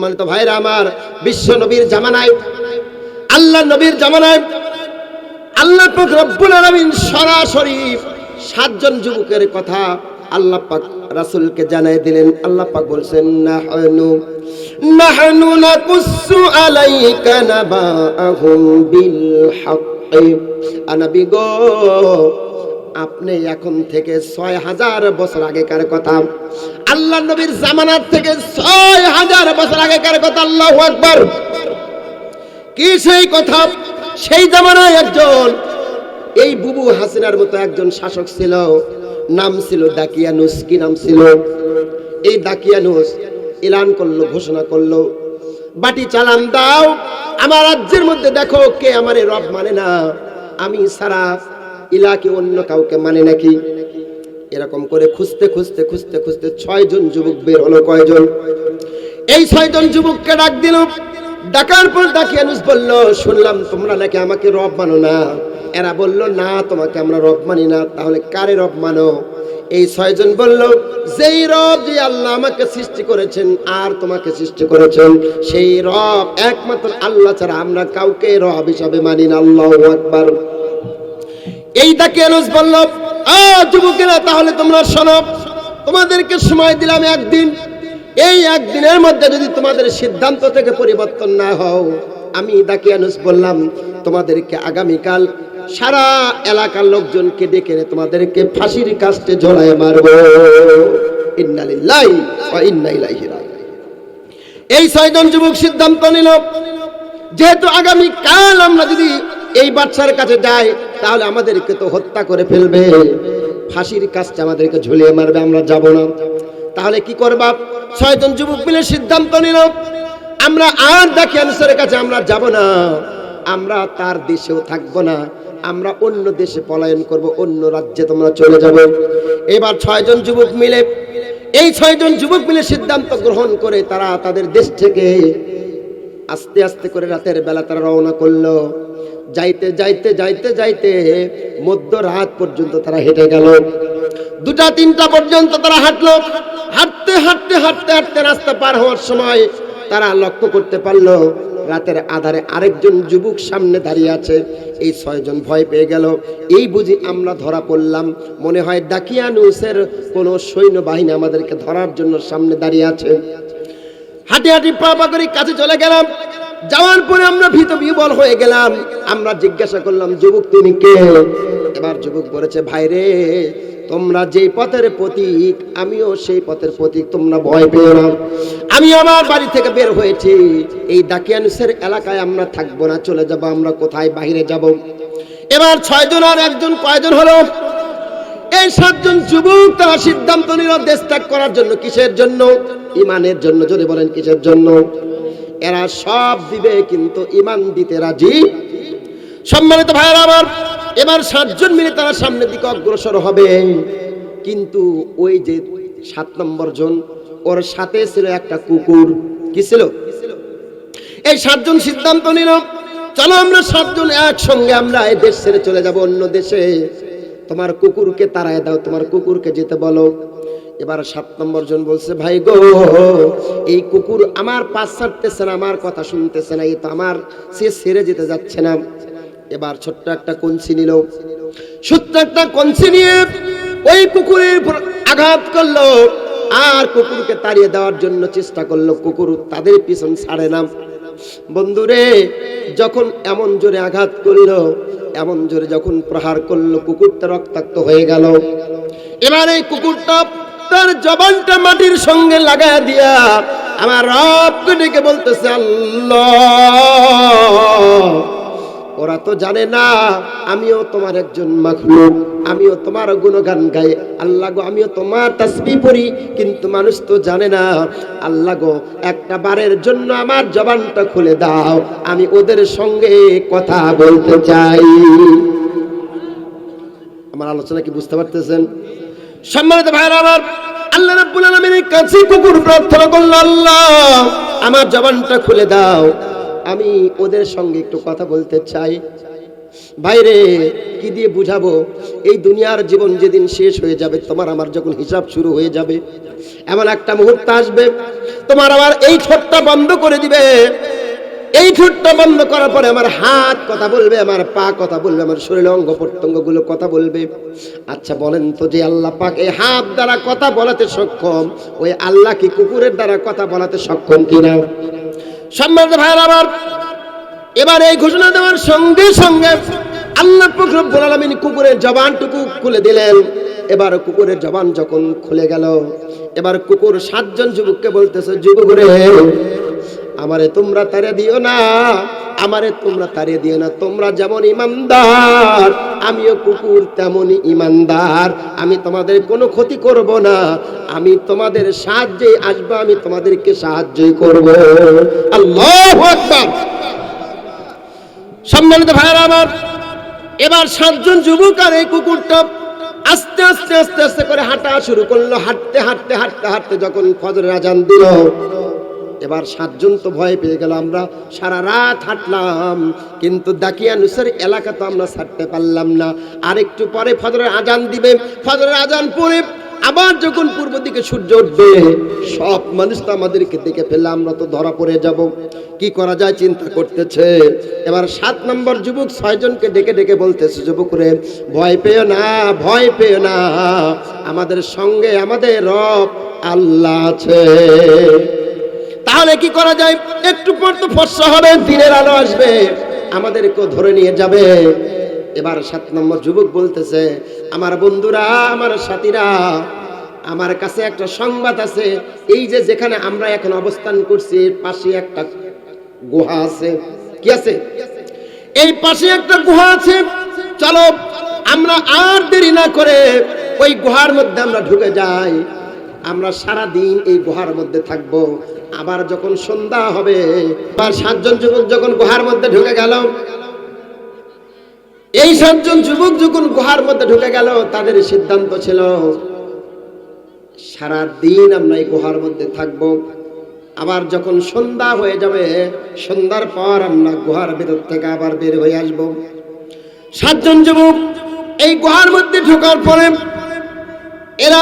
সম্মানিত ভাইরা আমার, বিশ্ব নবীর জামানায়, আল্লাহ নবীর জামানায় আল্লাহ পাক রব্বুল আলামিন সরাসরি 7 জন যুবকের কথা আল্লাহ পাক রাসূলকে জানাই দিলেন। আল্লাহ পাক বলছেন, নাহনু নাকুসু আলাইকা নাবাআহুম বিল হাক্কি। নবী গো, আপনি এখন থেকে 6000 বছর আগেকার কথা, আল্লাহ নবীর জামানার থেকে 6000 বছর আগেকার কথা। আল্লাহু আকবার। কি সেই কথা? সেই জামানায় একজন এই বুবু হাসিনার মতো একজন শাসক ছিল, নাম ছিল দাকিয়ানুস। কি নাম ছিল? এই দাকিয়ানুস এলান করলো, ঘোষণা করলো, বাটি চালান দাও, আমার রাজ্যের মধ্যে দেখো কে আমারে রব মানে না, আমি সারা ইলাকে অন্য কাউকে মানে নাকি। এরকম করে খুঁজতে খুঁজতে খুঁজতে খুঁজতে 6 জন যুবক বের হলো। কয়জন? এই 6 জন যুবককে ডাক দিল। ডাকার পর দাকিয়ানুস বলল, শুনলাম তোমরা নাকি আমাকে রব মানো না। এরা বলল, না, তোমাকে আমরা রব মানি না। তাহলে কারে রব মানো? এই 6 জন বলল, যেই রব, যে আল্লাহ আমাকে সৃষ্টি করেছেন আর তোমাকে সৃষ্টি করেছেন, সেই রব একমাত্র আল্লাহ ছাড়া আমরা কাউকে রব হিসাবে মানি না। আল্লাহু আকবার। এই দাকিয়ানুস বলল, যুবকেরা, তাহলে তোমরা শোনো, তোমাদেরকে সময় দিলাম 1 দিন। এই 1 দিনের মধ্যে যদি তোমাদের সিদ্ধান্ত থেকে পরিবর্তন না হও, আমি দাকিয়ানুস বললাম তোমাদেরকে আগামীকাল সারা এলাকার লোকজনকে ডেকে তোমাদেরকে ফাঁসির কাস্টে ঝোলায় মারব। ইন্না লিল্লাহি ওয়া ইন্না ইলাইহি রাজিউন। এই 6 জন যুবক সিদ্ধান্ত নিল, যেহেতু আগামীকাল আমরা যদি এই বাদশার কাছে যাই, তাহলে আমাদেরকে তো হত্যা করে ফেলবে, ফাঁসির কাস্টে আমাদেরকে ঝুলিয়ে মারবে, আমরা যাব না। তাহলে কি করবা? 6 জন যুবক মিলে সিদ্ধান্ত নিল, আমরা আর দাকিয়ানুসের কাছে আমরা যাব না, আমরা তার দেশেও থাকবো না, আমরা অন্য দেশে পলায়ন করব, অন্য রাজ্যে তোমরা চলে যাবে। এবার 6 জন যুবক মিলে, এই 6 জন যুবক মিলে সিদ্ধান্ত গ্রহণ করে তারা তাদের দেশ থেকে আস্তে আস্তে করে রাতের বেলা তারা রওনা করলো। যাইতে যাইতে যাইতে যাইতে মধ্যরাত পর্যন্ত তারা হেঁটে গেল। 2টা-3টা পর্যন্ত তারা হাঁটলো। হাঁটতে হাঁটতে হাঁটতে হাঁটতে রাস্তা পার হওয়ার সময় তারা লক্ষ্য করতে পারলো রাতের আধারে আরেকজন যুবক সামনে দাঁড়িয়ে আছে। এই 6 জন ভয় পেয়ে গেল, এই বুঝি আমরা ধরা পড়লাম, মনে হয় দাকিয়ানুসের কোন সৈন্যবাহিনী আমাদেরকে ধরার জন্য সামনে দাঁড়িয়ে আছে। হাঁটি হাঁটি পা পা করে কাছে চলে গেলাম। যাওয়ার পরে আমরা ভীত বিহ্বল হয়ে গেলাম। আমরা জিজ্ঞাসা করলাম, যুবক তুমি কে? এবার যুবক বলেছে, ভাই রে, তোমরা যেই পথের প্রতীক আমিও সেই পথের প্রতীক, তোমরা ভয় পেও না। আমি আমার বাড়ি থেকে বের হয়েছি, এই দাকিয়ানুসের এলাকায় আমরা থাকবো না, চলে যাব। আমরা কোথায়? বাইরে যাব। এবার 6 জন আর 1 জন কয়জন হলো? এই 7 জন যুবক তারা সিদ্ধান্ত নিল দেশ ত্যাগ করার জন্য। কিসের জন্য? ইমানের জন্য। যদি বলেন কিসের জন্য? এরা সব দিবে কিন্তু ইমান দিতে রাজি। সম্মানিত ভাইরা আমার, এবার 7 জন মিলে তারা সামনের দিকে অগ্রসর হবে। কিন্তু ওই যে 7 নম্বর জন, ওর সাথে ছিল একটা কুকুর। কি ছিল? এই 7 জন সিদ্ধান্ত নিল, চলো আমরা 7 জন একসঙ্গে আমরা এই দেশ ছেড়ে চলে যাব অন্য দেশে। তোমার কুকুরকে তাড়ায় দাও, তোমার কুকুরকে যেতে বলো। এবার 7 নম্বর জন বলছে, ভাই গো, এই কুকুর আমার পাশ ছাড়তেছে না, আমার কথা শুনতেছে না, এই তো আমার সে ছেড়ে যেতে যাচ্ছে না। এবার ছোট্ট একটা কঞ্চি নিল, ছোট্ট একটা কঞ্চি নিয়ে ওই কুকুরের উপর আঘাত করলো আর কুকুরকে তাড়িয়ে দেওয়ার জন্য চেষ্টা করলো। কুকুর তাদের পিছন ছাড়ে না। বন্ধুরে, যখন এমন জোরে আঘাত করলো, এমন জোরে যখন প্রহার করলো, কুকুরটা রক্তাক্ত হয়ে গেল। এবার এই কুকুরটা তার জবানটা মাটির সঙ্গে লাগায় দিয়া আমার রবকে ডেকে বলতেছে, আল্লাহ, ওরা তো জানে না আমিও তোমার একজন মাখলুক, আমিও তোমার গুণগান গাই। আল্লাহ গো, আমিও তোমার তাসবিহ পড়ি, কিন্তু মানুষ তো জানে না। আল্লাহ গো, একটা বারের জন্য আমার জবানটা খুলে দাও, আমি ওদের সঙ্গে কথা বলতে চাই। আমার আলোচনা কি বুঝতে পারতেছেন? সম্মানিত ভাইরা আমার, আল্লাহ রাব্বুল আলামিনের কাছে কুকুর প্রার্থনা করলো, আল্লাহ আমার জবানটা খুলে দাও, আমি ওদের সঙ্গে একটু কথা বলতে চাই। ভাইরে কি দিয়ে বুঝাবো, এই দুনিয়ার জীবন যেদিন শেষ হয়ে যাবে, তোমার আমার যখন হিসাব শুরু হয়ে যাবে, এমন একটা মুহূর্ত আসবে তোমার আমার এই ঠোঁটটা বন্ধ করে দিবে। এই ঠোঁটটা বন্ধ করার পরে আমার হাত কথা বলবে, আমার পা কথা বলবে, আমার শরীরের অঙ্গ প্রত্যঙ্গ গুলো কথা বলবে। আচ্ছা বলেন তো, যে আল্লাহ পাক এই হাত দ্বারা কথা বলাতে সক্ষম, ওই আল্লাহ কি কুকুরের দ্বারা কথা বলাতে সক্ষম কিনা? সম্মানিত ভাইরা আমার, এবার এই ঘোষণা দেওয়ার সঙ্গে সঙ্গে আল্লাহ পাক রব্বুল আলামিন কুকুরের জবানটুকু খুলে দিলেন। এবার কুকুরের জবান যখন খুলে গেল, এবার কুকুর 7 জন যুবককে বলতেছে, যুবক রে, আমারে তোমরা তাড়িয়ে দিও না, আমারে তোমরা তাড়িয়ে দিও না। তোমরা যেমন ইমানদার, আমিও কুকুর তেমনই ইমানদার। আমি তোমাদের কোনো ক্ষতি করব না, আমি তোমাদের সাহায্যে আসবো, আমি তোমাদেরকে সাহায্যই করব। আল্লাহু আকবার। সম্মানিত ভাইরা আমার, এবার 7 জন যুবক আর এই কুকুরটা আস্তে আস্তে আস্তে আস্তে করে হাঁটা শুরু করলো। হাঁটতে হাঁটতে হাঁটতে হাঁটতে যখন ফজরের আজান দিল, এবার 7 জন তো ভয় পেয়ে গেল। আমরা সারা রাত হাঁটলাম, কিন্তু দাকিয়ানুসের এলাকা তো আমরা ছাড়তে পারলাম না। আর একটু পরে ফজরের আজান দিবে। ফজরের আজান পড়ে আবার যখন পূর্ব দিকে সূর্য উঠবে, সব মানুষ তো আমাদেরকে দেখে ফেললে, আমরা তো ধরা পড়ে যাব। কি করা যায় চিন্তা করতেছে। এবার 7 নম্বর যুবক 6 জনকে ডেকে ডেকে বলতেছে, যুবক রে, ভয় পেও না, ভয় পেও না, আমাদের সঙ্গে আমাদের রব আল্লাহ আছে। তাহলে কি করা যায়? একটু পর তো ফর্সা হবে, দিনের আলো আসবে, আমাদেরকে ধরে নিয়ে যাবে। এবার 7 নম্বর যুবক বলতেছে, আমার বন্ধুরা, আমার সাথীরা, আমার কাছে একটা সংবাদ আছে। এই যে যেখানে আমরা এখন অবস্থান করছি, এর পাশে একটা গুহা আছে। কি আছে? এই পাশে একটা গুহা আছে। চলো আমরা আর দেরি না করে ওই গুহার মধ্যে আমরা ঢুকে যাই। আমরা সারা দিন এই গুহার মধ্যে থাকবো। আবার যখন সন্ধ্যা হবে, আর 7 জন যুবক যখন গুহার মধ্যে ঢুকে গেল, এই 7 জন যুবক যখন গুহার মধ্যে ঢুকে গেল, তাদের সিদ্ধান্ত ছিল সারা দিন আমরা এই গুহার মধ্যে থাকবো। আবার যখন সন্ধ্যা হয়ে যাবে, সন্ধ্যার পর আমরা গুহার ভিতর থেকে আবার বের হয়ে আসব। 7 জন যুবক এই গুহার মধ্যে ঢোকার পরে এরা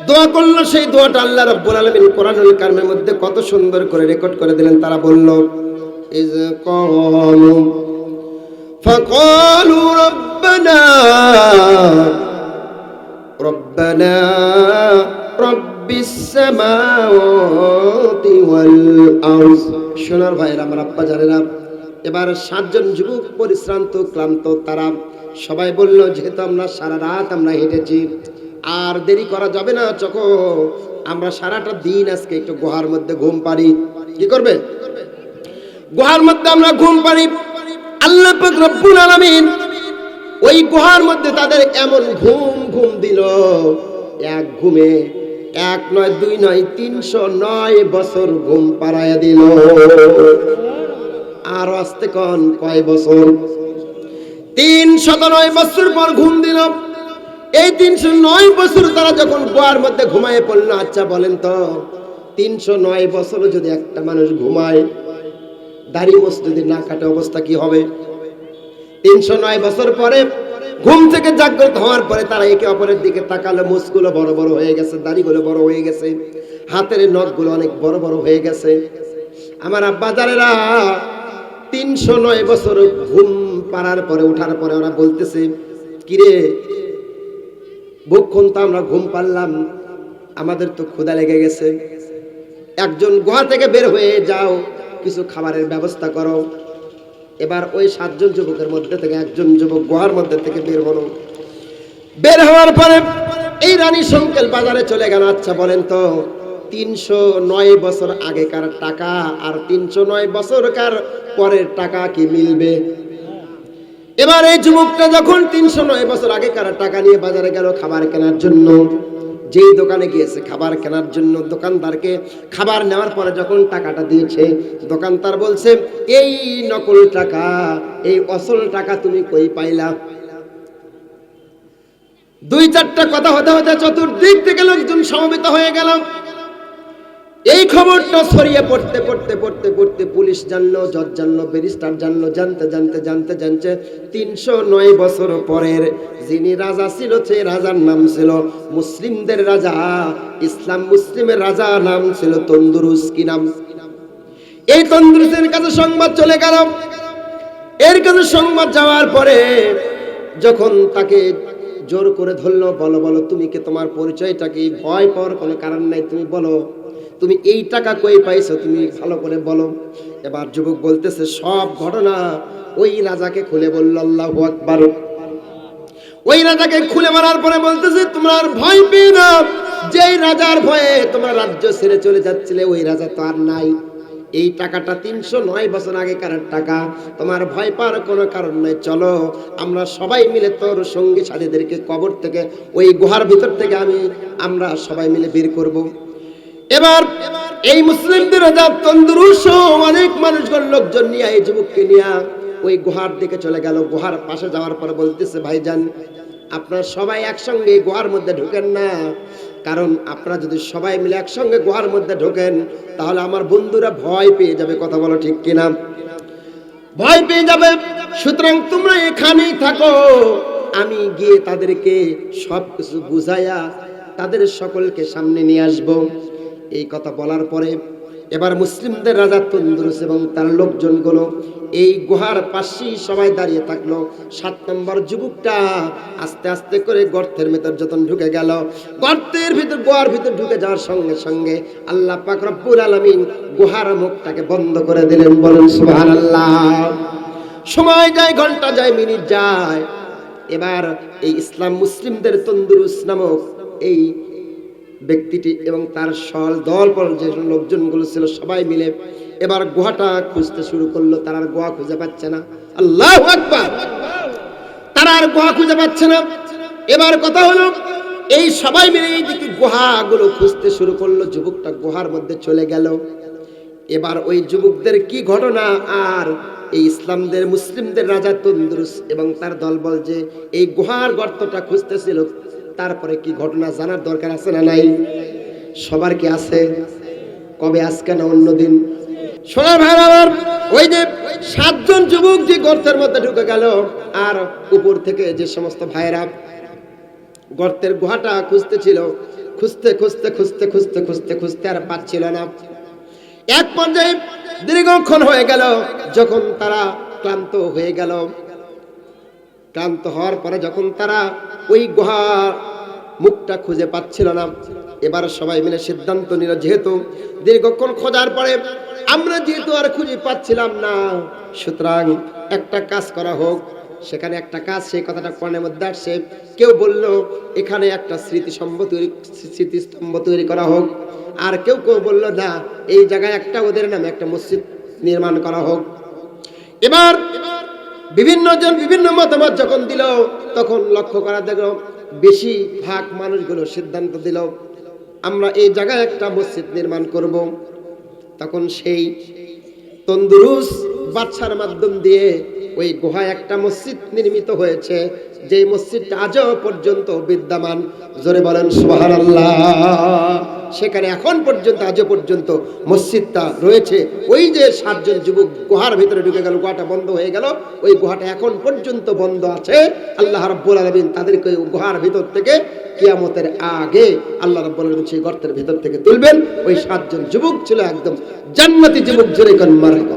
দোয়া করলো। সেই দোয়াটা আল্লাহ রাব্বুল আলামিন কোরআনুল কারীমের মধ্যে কত সুন্দর করে রেকর্ড করে দিলেন। তারা বলল, ইজ ক্বালু ফাকালু রব্বানা রব্বানা রব্বিস সামাওয়াতি ওয়াল আরদ। সোনার ভাইরা, আমার আব্বা জানেরা, এবার 7 জন যুবক পরিশ্রান্ত ক্লান্ত, তারা সবাই বলল, যেহেতু আমরা সারা রাত আমরা হেঁটেছি, আর দেরি করা যাবে না, চকো আমরা সারাটা দিন আজকে একটু গুহার মধ্যে ঘুম পারি। কি করবে? গুহার মধ্যে আমরা ঘুম পারি। আল্লাহ পাক রব্বুল আলামিন ওই গুহার মধ্যে তাদের এমন ঘুম দিল, এক ঘুমে 1 নয় 2 নয় 309 বছর ঘুম পাড়ায়া দিল। আর আস্তে কোন কয় বছর? 309 বছর পর ঘুম দিল। এই 309 বছর তারা যখন গুহার মধ্যে ঘুমায় পড়লো। আচ্ছা বলেন তো, 309 বছর যদি একটা মানুষ ঘুমায়, দাড়ি মোছ যদি না কাটে, অবস্থা কি হবে? 309 বছর পরে ঘুম থেকে জাগ্রত হওয়ার পরে তারা একে অপরের দিকে তাকালো। মোছগুলো বড় বড় হয়ে গেছে, দাড়িগুলো বড় হয়ে গেছে, হাতের নখগুলো অনেক বড় বড় হয়ে গেছে। আমার আব্বা জানেরা, 309 বছর ঘুম পাড়ার পরে, ওঠার পরে ওরা বলতেছে, কিরে বহুক্ষণ তো আমরা ঘুম পারলাম, আমাদের তো ক্ষুধা লেগে গেছে। একজন গুহা থেকে বের হয়ে যাও, কিছু খাবারের ব্যবস্থা করো। এবার ওই 7 জন যুবকের মধ্যে থেকে একজন যুবক গুহার মধ্যে থেকে বের হলো। বের হওয়ার পরে এই রানী সংকেল বাজারে চলে গেল। আচ্ছা বলেন তো, 309 বছর আগেকার টাকা আর 309 বছরকার পরের টাকা কি মিলবে? এবার এই যুবকটা যখন 309 বছর আগেকার টাকা নিয়ে বাজারে গেল খাবার কেনার জন্য, যেই দোকানে গিয়েছে খাবার কেনার জন্য, দোকানদারকে খাবার নেওয়ার পরে যখন টাকাটা দিয়েছে, দোকানদার বলছে, এই নকল টাকা, এই আসল টাকা তুমি কই পাইলা? 2-4টা কথা হতে হতে চতুর্দিক থেকে লোকজন সমবেত হয়ে গেল। এই খবরটা ছড়িয়ে পড়তে পড়তে পড়তে পড়তে পুলিশ জানলো, জজ জানলো, ব্যারিস্টার জানলো, জানতে জানতে জানতে জানতে 309 বছর পরের যিনি রাজা ছিল সেই রাজার নাম ছিল মুসলিমদের রাজা, ইসলাম মুসলিমের রাজা নাম ছিল তন্দুরুস। কি নাম? এই তন্দুরুসের কাছে সংবাদ চলে গেল। এর কাছে সংবাদ যাওয়ার পরে যখন তাকে জোর করে ধরলো, বলো বলো তুমি কি, তোমার পরিচয়টা কি? ভয় পাওয়ার কোনো কারণ নাই, তুমি বলো তুমি এই টাকা কই পাইছো, তুমি ভালো করে বলো। এবার যুবক বলতেছে সব ঘটনা ওই রাজাকে খুলে বলল। আল্লাহু আকবার। ওই রাজাকে খুলে বলার পরে বলতেছে তোমরা আর ভয় পেও না, যেই রাজার ভয়ে তোমরা রাজ্য ছেড়ে চলে যাচ্ছিলে ওই রাজা তো আর নাই। এই টাকাটা 309 বছর আগেকার টাকা, তোমার ভয় পাওয়ার কোনো কারণ নাই। চলো আমরা সবাই মিলে তোর সঙ্গী সাথীদেরকে কবর থেকে, ওই গুহার ভিতর থেকে আমরা সবাই মিলে বের করব। এবার এই মুসলিমদের রাজা তন্দুরুস অনেক মানুষজন লোকজন নিয়ে এই যুবককে নিয়ে ওই গুহার দিকে চলে গেল। গুহার পাশে যাওয়ার পর বলতেছে ভাইজান আপনারা সবাই একসঙ্গে গুহার মধ্যে ঢোকেন না, কারণ আপনারা যদি সবাই মিলে একসঙ্গে গুহার মধ্যে ঢোকেন তাহলে আমার বন্ধুরা ভয় পেয়ে যাবে। কথা বলো ঠিক কিনা? ভয় পেয়ে যাবে। সুতরাং তোমরা এখানেই থাকো, আমি গিয়ে তাদেরকে সবকিছু বুঝাইয়া তাদের সকলকে সামনে নিয়ে আসবো। এই কথা বলার পরে এবার মুসলিমদের রাজা তন্দুরুস এবং তার লোকজনগুলো এই গুহার পাশেই সবাই দাঁড়িয়ে থাকলো। 7 নম্বর যুবকটা আস্তে আস্তে করে গর্তের ভিতর যখন ঢুকে গেল, গর্তের ভিতর গুহার ভিতর ঢুকে যাওয়ার সঙ্গে সঙ্গে আল্লাহ পাক রব্বুল আলামিন গুহার মুখটাকে বন্ধ করে দিলেন। বলেন সুবহানাল্লাহ। সময় যায়, ঘন্টা যায়, মিনিট যায়। এবার এই ইসলাম মুসলিমদের তন্দুরুস নামক এই ব্যক্তিটি এবং তার দল যে লোকজনগুলো ছিল সবাই মিলে এবার গুহাটা খুঁজতে শুরু করলো। তারা আর গুহা খুঁজে পাচ্ছে না। আল্লাহু আকবার। তারা আর গুহা খুঁজে পাচ্ছে না। এবার কথা হলো এই সবাই মিলে এইদিকে গুহাগুলো খুঁজতে শুরু করলো। যুবকটা গুহার মধ্যে চলে গেল। এবার ওই যুবকদের কি ঘটনা আর এই ইসলামদের মুসলিমদের রাজা তন্দুরুস এবং তার দলবল যে এই গুহার গর্তটা খুঁজতেছিল তারপরে কি ঘটনা জানার দরকার আছে না নাই? সবার কি আছে? কবে, আজকে না অন্যদিন? শোনা ভাইরা আমার, ওই যে 7 জন যুবক যে গর্তের মধ্যে ঢুকে গেল আর উপর থেকে যে সমস্ত ভাইরা গর্তের গুহাটা খুঁজতেছিল, খুঁজতে খুঁজতে খুঁজতে খুঁজতে খুঁজতে খুঁজতে আর পাচ্ছিল না। এক পর্যায়ে দীর্ঘক্ষণ হয়ে গেল, যখন তারা ক্লান্ত হয়ে গেল, ক্লান্ত হওয়ার পরে যখন তারা ওই গুহার মুখটা খুঁজে পাচ্ছিল না, এবার সবাই মিলে সিদ্ধান্ত নিল যেহেতু দীর্ঘক্ষণ খোঁজার পরে আমরা যেহেতু আর খুঁজে পাচ্ছিলাম না, সুতরাং একটা কাজ করা হোক। সেখানে একটা কাজ, সেই কথাটা কোরআনের মধ্যে আসছে। কেউ বলল এখানে একটা স্মৃতিস্তম্ভ তৈরি করা হোক, আর কেউ কেউ বলল না এই জায়গায় একটা ওদের নামে একটা মসজিদ নির্মাণ করা হোক। এবার বিভিন্ন জন বিভিন্ন মতামত যখন দিল তখন লক্ষ্য করা গেল বেশিরভাগ মানুষগুলো সিদ্ধান্ত দিল আমরা এই জায়গায় একটা মসজিদ নির্মাণ করব। তখন সেই তন্দুরুস বাদশার মাধ্যম দিয়ে ওই গুহায় একটা মসজিদ নির্মিত হয়েছে, যে মসজিদটা আজও পর্যন্ত বিদ্যমান। জোরে বলেন সুবহানাল্লাহ। সেখানে এখন পর্যন্ত আজও পর্যন্ত মসজিদটা রয়েছে। ওই যে 7 জন যুবক গুহার ভিতরে ঢুকে গেল, গুহাটা বন্ধ হয়ে গেল, ওই গুহাটা এখন পর্যন্ত বন্ধ আছে। আল্লাহ রাব্বুল আলামিন তাদেরকে ওই গুহার ভিতর থেকে কিয়ামতের আগে আল্লাহ রাব্বুল আলামিন সেই গর্তের ভিতর থেকে তুলবেন। ওই 7 জন যুবক ছিল একদম জান্নাতি যুবক। জোরে কোন মারহাবা।